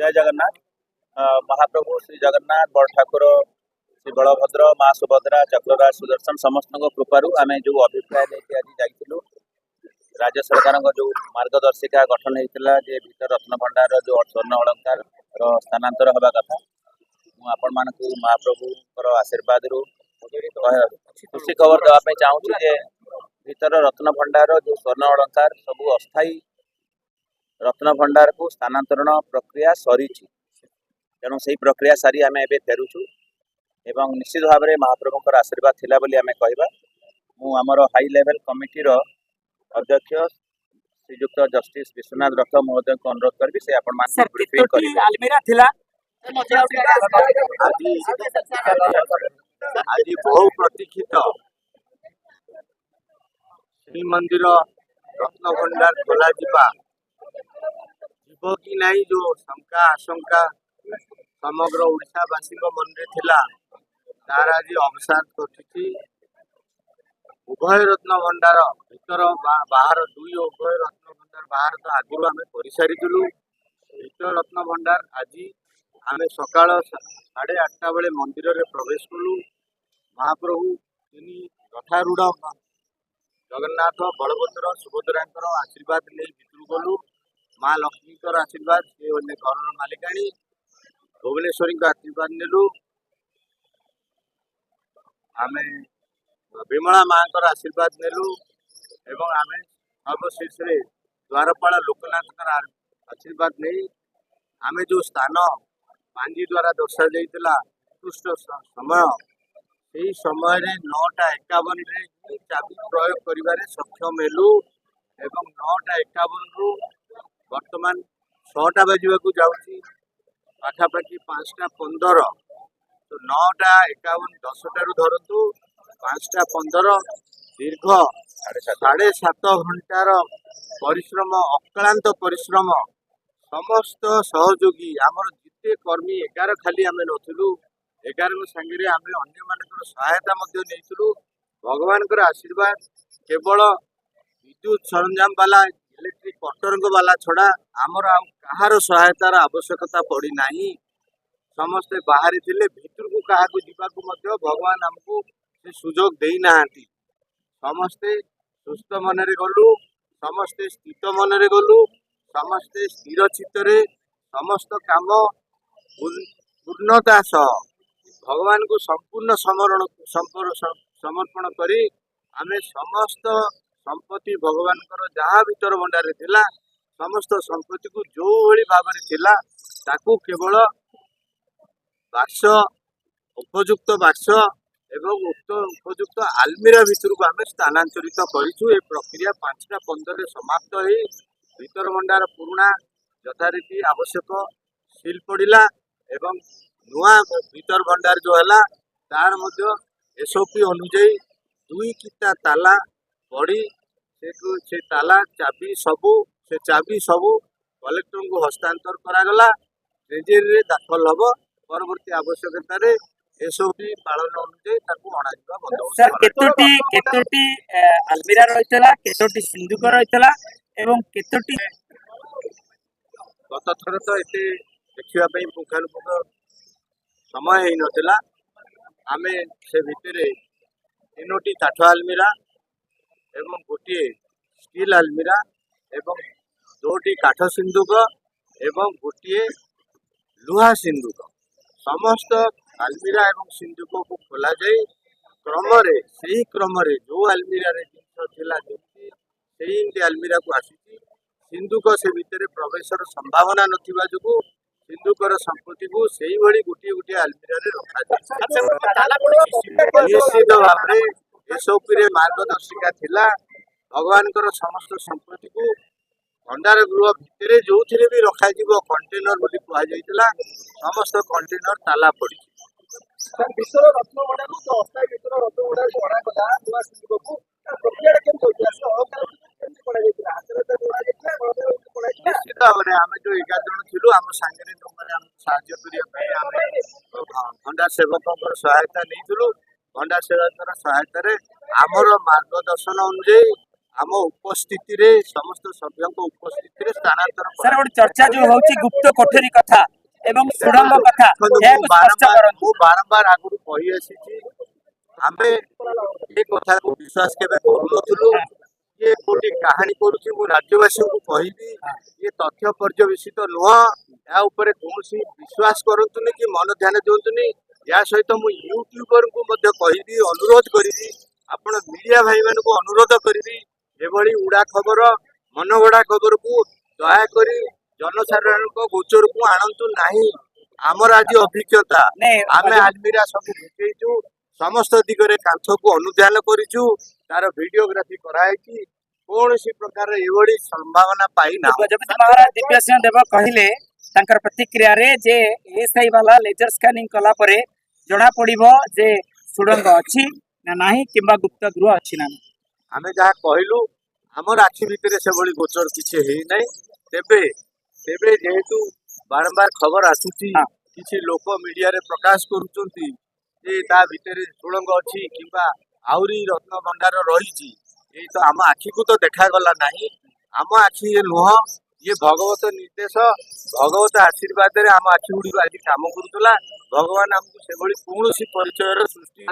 जय जगन्नाथ। महाप्रभु श्री जगन्नाथ बड़ ठाकुर श्री बलभद्र माँ सुभद्रा चक्रराज सुदर्शन समस्त कृपारू आम जो अभिप्राय लेके आज जाइलु राज्य सरकार जो मार्गदर्शिका गठन होता जे भीतर रत्न भंडार जो स्वर्ण अलंकार स्थानांतर हवा कथा आपण मानक महाप्रभु आशीर्वाद रु खुशी खबर देवाई चाहूँगी जे भीतर रत्न भंडार जो स्वर्ण अलंकार सब अस्थायी रत्न भंडार को स्थानांतरण प्रक्रिया सरी तेणु से प्रक्रिया सारी आम ए फेरुचु एवं निश्चित भाव में महाप्रभुंर आशीर्वाद थिला बोली आमे कहबा। मु आमर हाई लेवल कमिटीर अध्यक्ष श्रीजुक्त जस्टिस विश्वनाथ रथ महोदय को अनुरोध करी से आपण आज बहु प्रतीक्षित श्रीमंदिर रत्न भंडार खोल कि नहीं जो शंका आशंका समग्र ओडावासी मन में थिला तार आज अवसाद घटी। उभय रत्न भंडार भीतर बाहर दुई उभय रत्न भंडार बाहर तो आगुरी आम कर सारी भीतर रत्न भंडार आज आम सका 8:30 बेले मंदिर में प्रवेश कलु। महाप्रभु तीन रथारूढ़ जगन्नाथ बलभद्र सुभद्रा आशीर्वाद नहीं भितर गलु। माँ लक्ष्मी आशीर्वाद से घर मालिकाणी भुवनेश्वरी आशीर्वाद नेलु। आम विमला माँ आशीर्वाद नेलु एवं आम सर्वशेष द्वारपाल लोकनाथ आशीर्वाद नहीं आम जो स्थान पांजी द्वारा दर्शा जाइला उत्कृष्ट समय से समय 9:51 चाबी प्रयोग कर सक्षम हेलु एवं 9:51 रु वर्तमान 6टा बजवाक जाऊँगी पाखापाखि 5:15 तो 9:51 10टारू धरतु 5:15 दीर्घ 7.5 घंटार परिश्रम अक्लांत परिश्रम समस्त सहयोगी आमर जिते कर्मी 11 खाली आम नथिलु 11 सांगे आम अन्य मानकर सहायता भगवान आशीर्वाद केवल विद्युत सरंजाम वाला इलेक्ट्रिक कटर वाला छड़ा आमर आहार सहायतार आवश्यकता पड़ी नहीं। समस्ते बाहरी थे भितर को क्या जावाक भगवान आमको से सुजोग दे ना समस्ते सुस्थ मन गलु समस्ते स्थित मन गलु समस्ते स्थिर चित्त समस्त काम पूर्णता सह भगवान को संपूर्ण समर्पण करी आमे समस्त संपत्ति भगवान जहाँ भीतर भंडार थिला समस्त संपत्ति को जो भली भाव थिला ताकू केवल बाक्स उपयुक्त बाक्स एवं उपयुक्त आलमीरा भीतर को आम स्थानांतरित करूँ। ए प्रक्रिया 5:15 समाप्त हो भीतर भंडार पुराणा यथारीति आवश्यक सील पड़ा एवं नुआ भीतर भंडार जो है तार एसओपी अनुजाई 2 किता ताला पड़ी से ताला चाबी सबू कलेक्टर को हस्तांतर करागला ट्रेजेरी दाखल हम परवर्ती आवश्यकता एसओपी पालन अनुजाई आलमीरा रही सिंधुक रही गत थर तो ये देखापी पुंखानुपुंख समय ही नथिला आम से भितर 3टी काठ आलमीरा एवं गोटे स्टील आलमीरा एवं 2टी काठ सिंधुक एवं गोटे लुहा सिंधुक समस्त आलमीरा एवं सिंधुक को खोल जाए क्रम जो आलमीरा जिन आलमीरा को आसी सिंधुक से भितर प्रवेशर संभावना नथिबा जो सिंधुकर संपत्ति को सही भली गोटे गोटे आलमीरा रखा निश्चित भाव में एसओपी मार्गदर्शिका थिला भगवान समस्त संपत्ति को भंडार गृह भितर जो भी रखा कंटेनर बोली कहुला समस्त कंटेनर ताला पड़ी निश्चित भाव में आम जो 11 जन थी आम सांगे जो भंडार सेवक सहायता नहीं भंडार सेवक सहायता आमर मार्गदर्शन अनुजाई ଆମ ଉପସ୍ଥିତିରେ ସମସ୍ତ ସଭ୍ୟଙ୍କ ଉପସ୍ଥିତିରେ ସ୍ଥାନାନ୍ତର ସାର୍ ଗୋଟେ ଚର୍ଚ୍ଚା ଯୋଉ ହଉଛି ଗୁପ୍ତ କୋଠରୀ କଥା ଏବଂ ସୁଡ଼ଙ୍ଗ କଥା ଏହାକୁ ସ୍ପଷ୍ଟ କରନ୍ତୁ। ମୁଁ ବାରମ୍ବାର ଆଗରୁ କହି ଆସିଛି ଆମେ ଏ କଥାକୁ ବିଶ୍ୱାସ କେବେ କରୁନଥିଲୁ। ଇଏ ଗୋଟେ କାହାଣୀ କରୁଛି। ମୁଁ ରାଜ୍ୟବାସୀଙ୍କୁ କହିବି ଇଏ ତଥ୍ୟ ପର୍ଯ୍ୟବେସିତ ନୁହଁ। ଏହା ଉପରେ କୌଣସି ବିଶ୍ୱାସ କରନ୍ତୁନି କି ମନ ଧ୍ୟାନ ଦିଅନ୍ତୁନି। ଏହା ସହିତ ମୁଁ ୟୁଟ୍ୟୁବରଙ୍କୁ ମଧ୍ୟ କହିବି, ଅନୁରୋଧ କରିବି, ଆପଣ ମିଡିଆ ଭାଇମାନଙ୍କୁ ଅନୁରୋଧ କରିବି, ଏଭଳି ଉଡା ଖବର ମନଗଢା ଖବରକୁ ଦୟାକରି ଜନସାଧାରଣଙ୍କ ଗୋଚରକୁ ଆଣନ୍ତୁ ନାହିଁ। ଆମର ଆଜି ଅଭିଜ୍ଞତା, ଆମେ ଆଲମିରା ସବୁ ଘୁଞ୍ଚେଇଛୁ, ସମସ୍ତ ଦିଗରେ କାନ୍ଥକୁ ଅନୁଧ୍ୟାନ କରିଛୁ, ତାର ଭିଡିଓଗ୍ରାଫି କରାଯାଇଛି, କୌଣସି ପ୍ରକାର ଏଭଳି ସମ୍ଭାବନା ପାଇନାହୁଁ। ଗଜପତି ମହାରାଜ ଦିବ୍ୟ ସିଂହ ଦେବ କହିଲେ ତାଙ୍କର ପ୍ରତିକ୍ରିୟାରେ ଯେ ଏଏସ୍ଆଇ ବାଲା ଲେଜର ସ୍କାନିଂ କଲା ପରେ ଜଣା ପଡିବ ଯେ ସୁଡ଼ଙ୍ଗ ଅଛି ନା ନାହିଁ କିମ୍ବା ଗୁପ୍ତ ଗୃହ ଅଛି ନା ନାହିଁ। ଆମେ ଯାହା କହିଲୁ ଆମର ଆଖି ଭିତରେ ସେଭଳି ଗୋଚର କିଛି ହେଇନାହିଁ। ତେବେ ତେବେ ଯେହେତୁ ବାରମ୍ବାର ଖବର ଆସୁଛି, କିଛି ଲୋକ ମିଡିଆରେ ପ୍ରକାଶ କରୁଛନ୍ତି ଯେ ତା ଭିତରେ ସୁଡ଼ଙ୍ଗ ଅଛି କିମ୍ବା ଆହୁରି ରତ୍ନ ଭଣ୍ଡାର ରହିଛି, ଏଇ ତ ଆମ ଆଖିକୁ ତ ଦେଖାଗଲା ନାହିଁ। ଆମ ଆଖି ଇଏ ନୁହଁ, ଇଏ ଭଗବତ ନିର୍ଦ୍ଦେଶ, ଭଗବତ ଆଶୀର୍ବାଦରେ ଆମ ଆଖି ଗୁଡ଼ିକ ଆଜି କାମ କରୁଥିଲା। ଭଗବାନ ଆମକୁ ସେଭଳି କୌଣସି ପରିଚୟର ସୃଷ୍ଟି